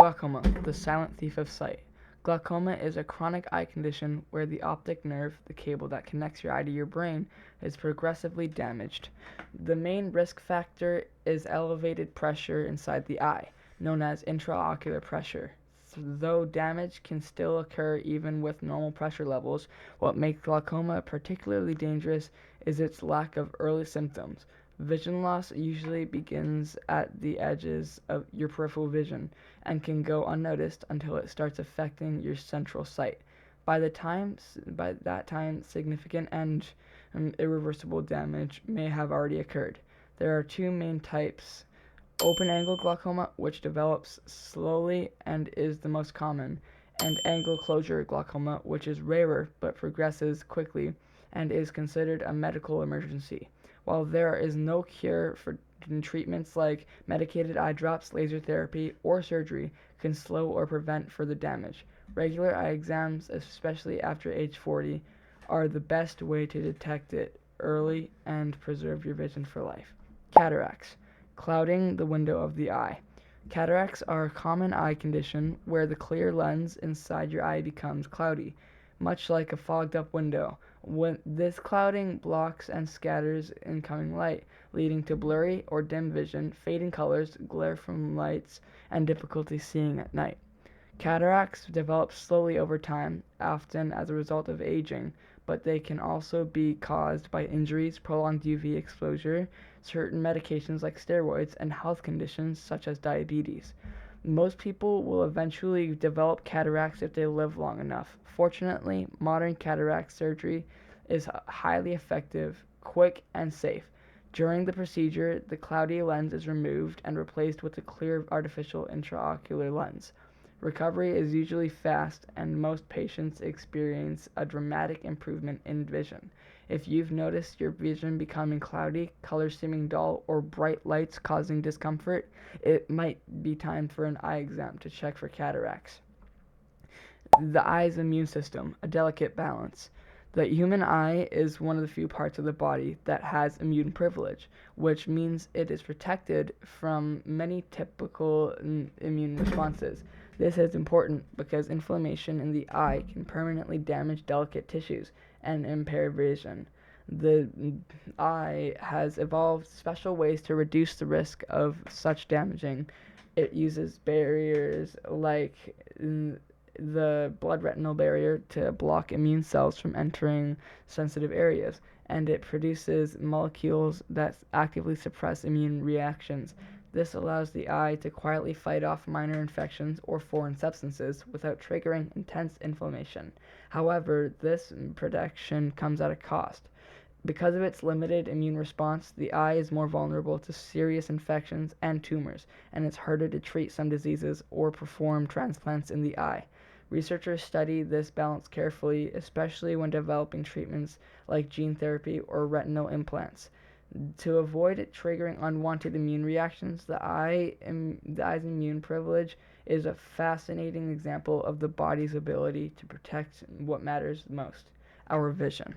Glaucoma, the silent thief of sight. Glaucoma is a chronic eye condition where the optic nerve, the cable that connects your eye to your brain, is progressively damaged. The main risk factor is elevated pressure inside the eye, known as intraocular pressure. Though damage can still occur even with normal pressure levels, what makes glaucoma particularly dangerous is its lack of early symptoms. Vision loss usually begins at the edges of your peripheral vision and can go unnoticed until it starts affecting your central sight. By that time, significant and irreversible damage may have already occurred. There are two main types: open-angle glaucoma, which develops slowly and is the most common, and angle closure glaucoma, which is rarer but progresses quickly and is considered a medical emergency. While there is no cure for treatments like medicated eye drops, laser therapy, or surgery can slow or prevent further damage. Regular eye exams, especially after age 40, are the best way to detect it early and preserve your vision for life. Cataracts, clouding the window of the eye. Cataracts are a common eye condition where the clear lens inside your eye becomes cloudy, much like a fogged up window. When this clouding blocks and scatters incoming light, leading to blurry or dim vision, fading colors, glare from lights, and difficulty seeing at night. Cataracts develop slowly over time, often as a result of aging, but they can also be caused by injuries, prolonged UV exposure, certain medications like steroids, and health conditions such as diabetes. Most people will eventually develop cataracts if they live long enough. Fortunately, modern cataract surgery is highly effective, quick, and safe. During the procedure, the cloudy lens is removed and replaced with a clear artificial intraocular lens. Recovery is usually fast, and most patients experience a dramatic improvement in vision. If you've noticed your vision becoming cloudy, colors seeming dull, or bright lights causing discomfort, it might be time for an eye exam to check for cataracts. The eye's immune system, a delicate balance. The human eye is one of the few parts of the body that has immune privilege, which means it is protected from many typical immune responses. This is important because inflammation in the eye can permanently damage delicate tissues and impair vision. The eye has evolved special ways to reduce the risk of such damaging. It uses barriers like the blood-retinal barrier to block immune cells from entering sensitive areas, and it produces molecules that actively suppress immune reactions. This allows the eye to quietly fight off minor infections or foreign substances without triggering intense inflammation. However, this protection comes at a cost. Because of its limited immune response, the eye is more vulnerable to serious infections and tumors, and it's harder to treat some diseases or perform transplants in the eye. Researchers study this balance carefully, especially when developing treatments like gene therapy or retinal implants. To avoid it triggering unwanted immune reactions, the eye's immune privilege is a fascinating example of the body's ability to protect what matters most: our vision.